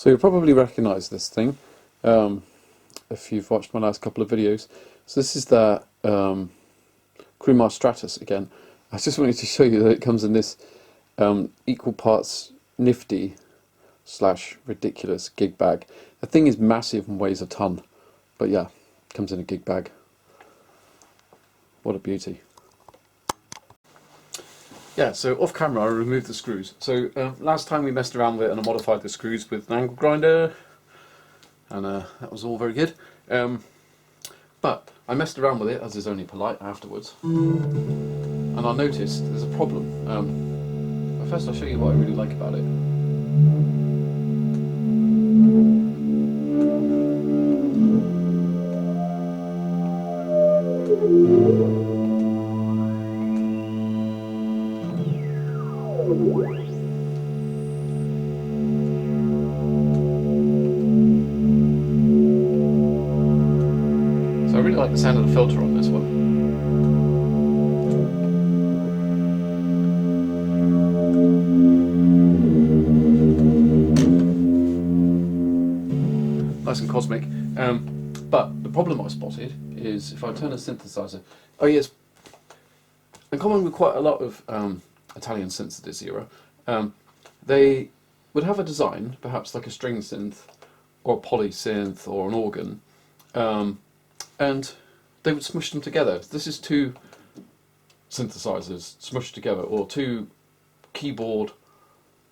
So you'll probably recognise this thing if you've watched my last couple of videos. So this is the Crumar Stratus again. I just wanted to show you that it comes in this equal parts nifty / ridiculous gig bag. The thing is massive and weighs a ton, but yeah, comes in a gig bag. What a beauty. Yeah, so off camera I removed the screws. So last time we messed around with it and I modified the screws with an angle grinder, and that was all very good. But I messed around with it, as is only polite, afterwards, and I noticed there's a problem. But first I'll show you what I really like about it. So I really like the sound of the filter on this one. Nice and cosmic. But the problem I spotted is if I turn a synthesizer. Oh yes, in common with quite a lot of Italian synths of this era, they would have a design, perhaps like a string synth or a poly synth or an organ, and they would smush them together. This is two synthesizers smushed together, or two keyboard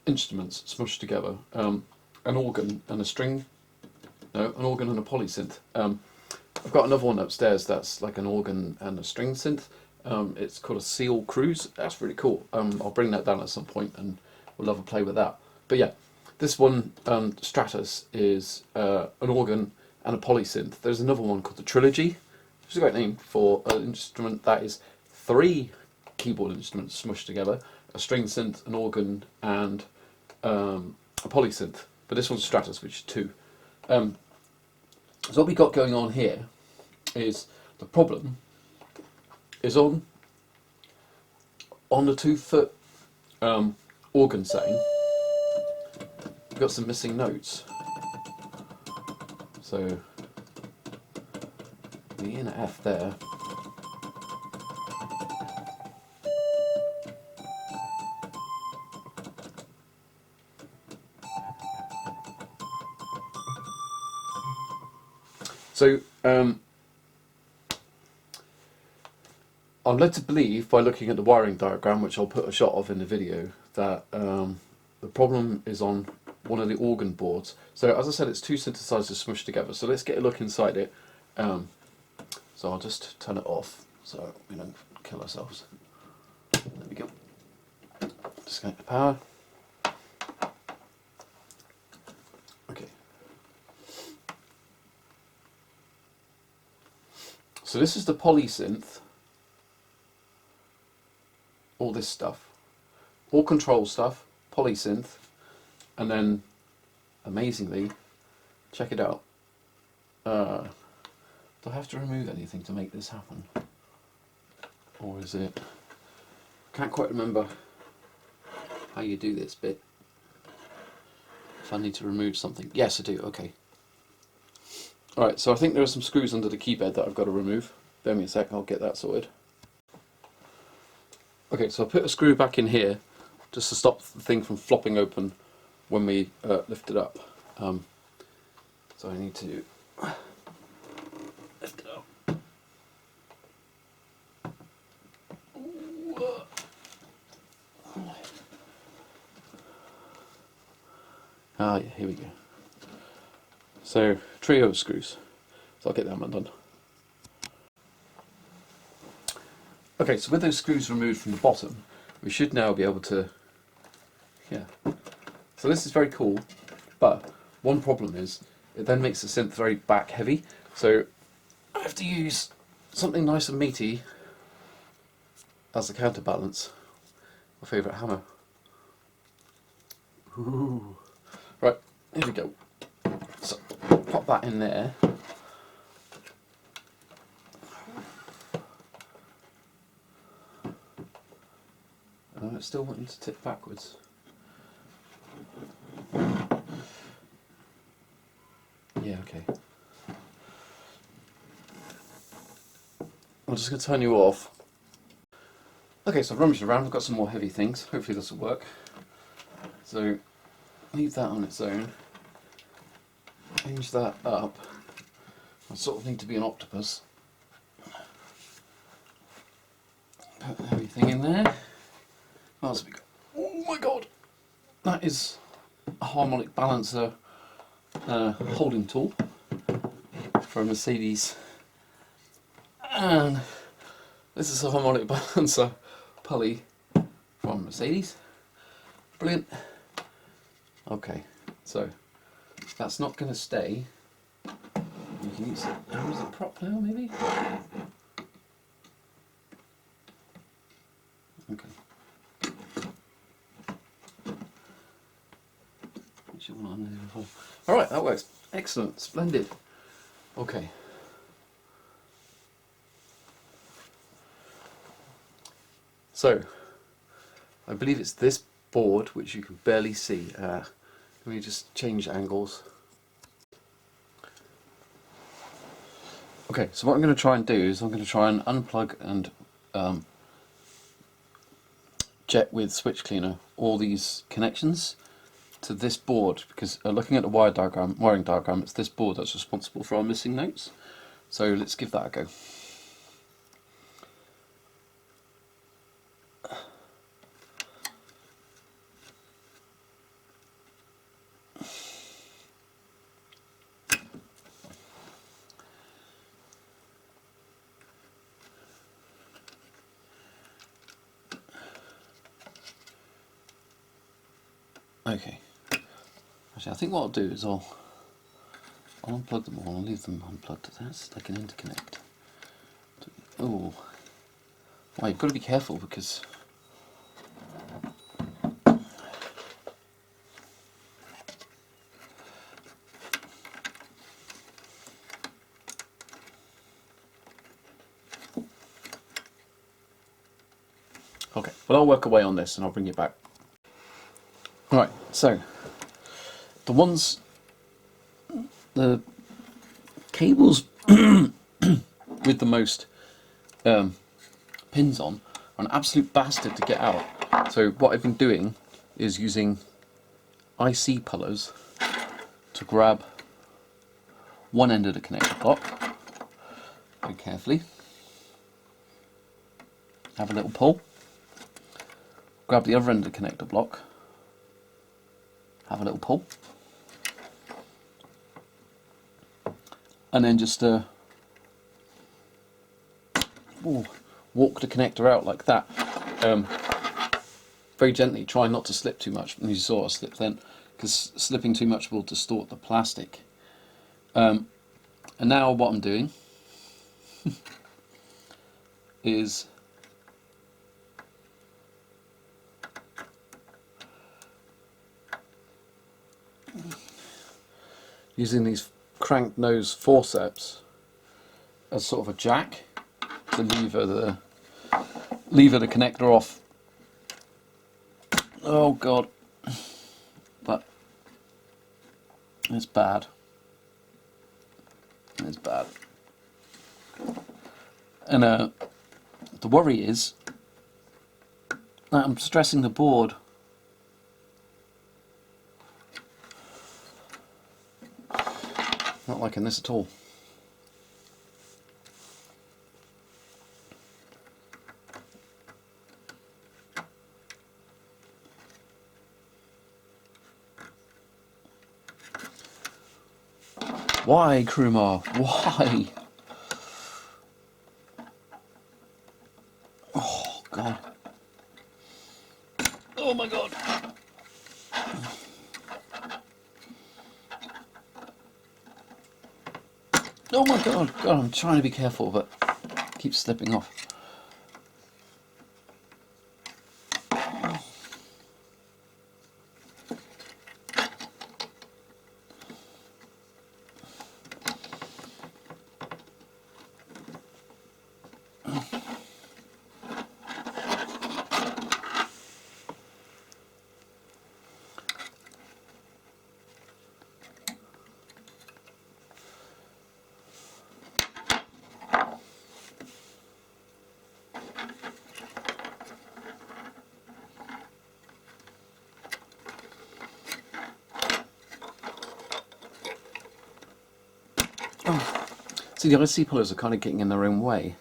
instruments smushed together, an organ and a string, no, an organ and a poly synth. I've got another one upstairs that's like an organ and a string synth. It's called a Seal Cruise. That's really cool. I'll bring that down at some point and we'll have a play with that. But yeah, this one, Stratus, is an organ and a poly synth. There's another one called the Trilogy, which is a great name for an instrument that is three keyboard instruments smushed together: a string synth, an organ, and a poly synth. But this one's Stratus, which is two. So what we got going on here is the problem is on the 2-foot organ setting. We've got some missing notes. So the E and a F there. So I'm led to believe, by looking at the wiring diagram, which I'll put a shot of in the video, that the problem is on one of the organ boards. So as I said, it's two synthesizers smushed together. So let's get a look inside it. So I'll just turn it off so we don't kill ourselves. There we go. Disconnect the power. Okay. So this is the poly synth. All this stuff, all control stuff, poly synth, and then amazingly, check it out. Do I have to remove anything to make this happen, or is it? Can't quite remember how you do this bit. If I need to remove something, yes, I do. Okay. All right. So I think there are some screws under the key bed that I've got to remove. Bear me a sec. I'll get that sorted. Okay, so I'll put a screw back in here just to stop the thing from flopping open when we lift it up. So I need to lift it up. Ah, yeah, here we go. So, trio of screws. So I'll get that one done. Okay, so with those screws removed from the bottom, we should now be able to, yeah. So this is very cool, but one problem is it then makes the synth very back heavy. So I have to use something nice and meaty as the counterbalance. My favourite hammer. Ooh. Right, here we go. So pop that in there. It's still wanting to tip backwards. Yeah, okay. I'm just going to turn you off. Okay, so I've rummaged around, I've got some more heavy things. Hopefully this will work. So, leave that on its own. Change that up. I sort of need to be an octopus. Put everything in there. What else have we got? Oh my god! That is a harmonic balancer holding tool for a Mercedes. And this is a harmonic balancer pulley from Mercedes. Brilliant. Okay, so that's not going to stay. You can use it as a prop now, maybe? Okay. Alright, that works. Excellent, splendid. Okay. So, I believe it's this board which you can barely see. Let me just change angles. Okay, so what I'm going to try and do is I'm going to try and unplug and jet with switch cleaner all these connections to this board, because looking at the wiring diagram, it's this board that's responsible for our missing notes. So let's give that a go. Okay. Actually, I think what I'll do is I'll unplug them all and leave them unplugged. That's like an interconnect. Oh, well, you've got to be careful because okay, well, I'll work away on this and I'll bring you back. Right, so the cables with the most pins on are an absolute bastard to get out. So what I've been doing is using IC pullers to grab one end of the connector block very carefully, have a little pull, grab the other end of the connector block, have a little pull, and then just walk the connector out like that. Very gently, try not to slip too much. And you saw I slipped then, because slipping too much will distort the plastic. And now what I'm doing is using these crank nose forceps as sort of a jack to lever the connector off. Oh god, but it's bad. It's bad. And the worry is that I'm stressing the board. Not liking this at all. Why, Crumar? Why? Oh, God. Oh, my God. Oh, my God. God, I'm trying to be careful, but it keeps slipping off. See, the IC pullers are kind of getting in their own way.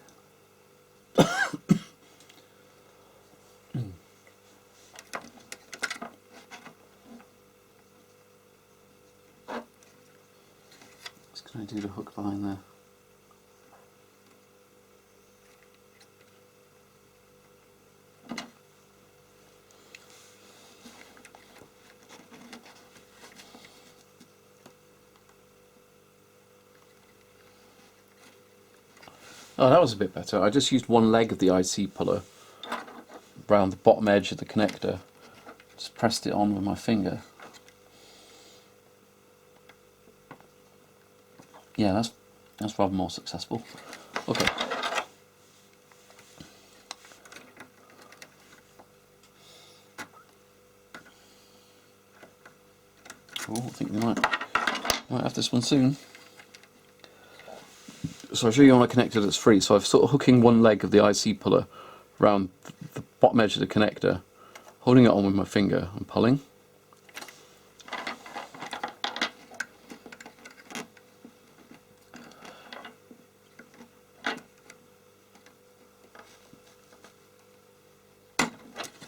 Just going to do the hook behind there. Oh, that was a bit better. I just used one leg of the IC puller around the bottom edge of the connector. Just pressed it on with my finger. Yeah, that's rather more successful. Okay. Oh, I think we might have this one soon. So I'll show you on a connector that's free. So I've sort of hooking one leg of the IC puller around the bottom edge of the connector, holding it on with my finger and pulling.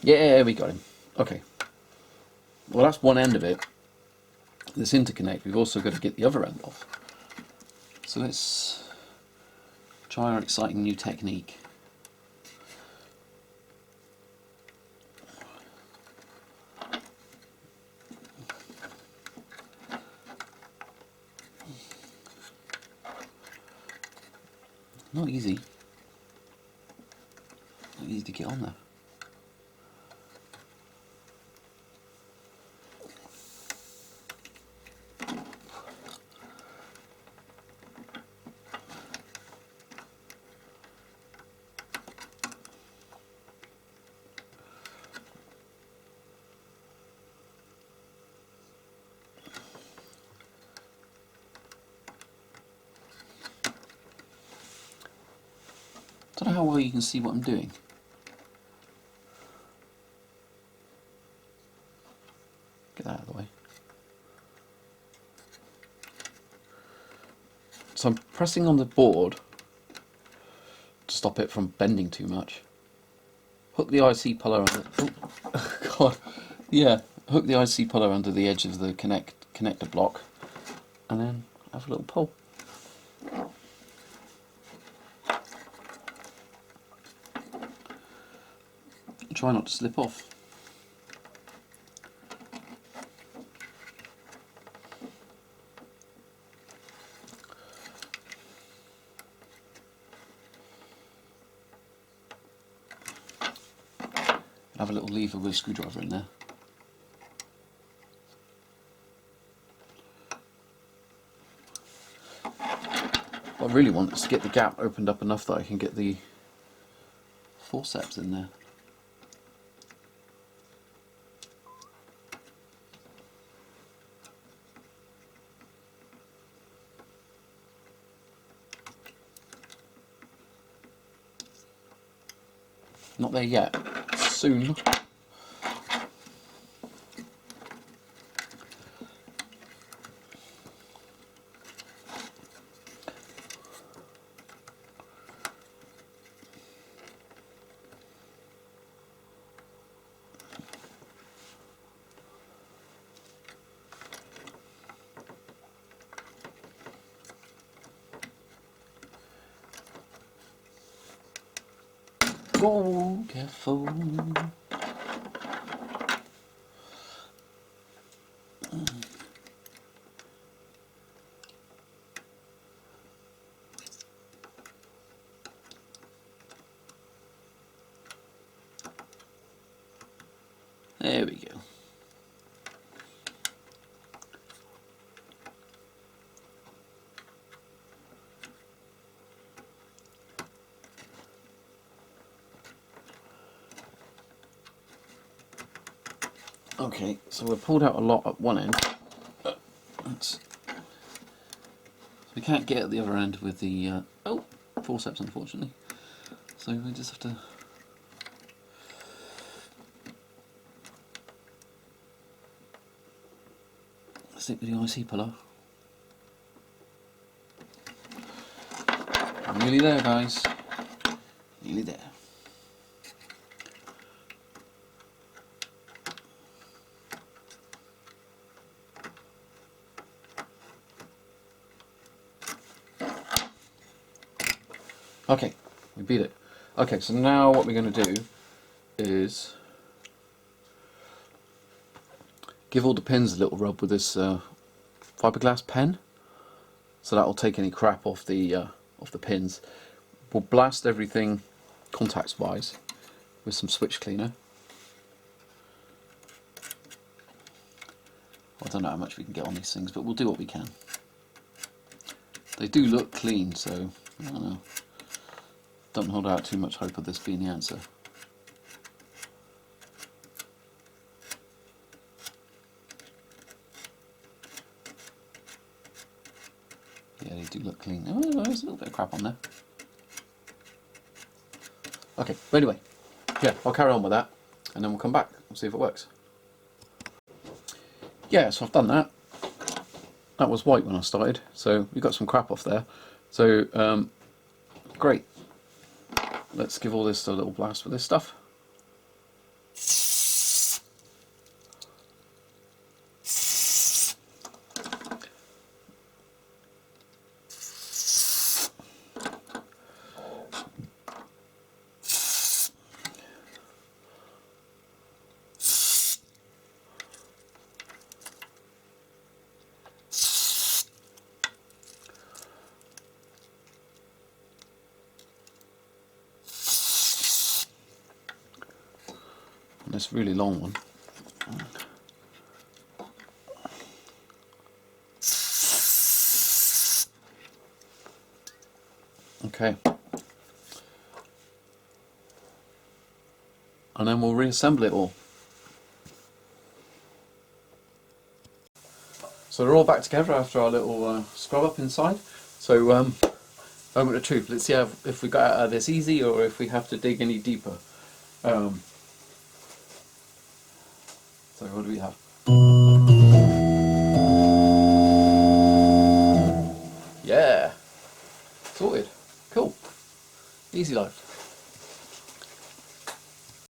Yeah, we got him. Okay. Well, that's one end of it. This interconnect, we've also got to get the other end off. So let's try our exciting new technique. Not easy. Not easy to get on there. I don't know how well you can see what I'm doing. Get that out of the way. So I'm pressing on the board to stop it from bending too much. Hook the IC puller under. Oh, God. Yeah, hook the IC puller under the edge of the connector block, and then have a little pull. Try not to slip off. Have a little lever with a screwdriver in there. What I really want is to get the gap opened up enough that I can get the forceps in there. Not there yet. Soon. Oh, careful. There we go. Okay, so we've pulled out a lot at one end. We can't get at the other end with the forceps, unfortunately. So we just have to stick with the IC puller. Nearly there, guys. Nearly there. Okay, we beat it. Okay, so now what we're going to do is give all the pins a little rub with this fiberglass pen, so that will take any crap off the pins. We'll blast everything contacts wise with some switch cleaner. I don't know how much we can get on these things, but we'll do what we can. They do look clean, so I don't know. Don't hold out too much hope of this being the answer. Yeah, they do look clean. Oh, there's a little bit of crap on there. Okay, but anyway, yeah, I'll carry on with that, and then we'll come back and see if it works. Yeah, so I've done that. That was white when I started, so we got some crap off there. So, great. Let's give all this a little blast with this stuff. This really long one. Okay. And then we'll reassemble it all. So they're all back together after our little scrub up inside. So moment of truth. Let's see if we got out of this easy or if we have to dig any deeper. So what do we have? Yeah, sorted. Cool. Easy life.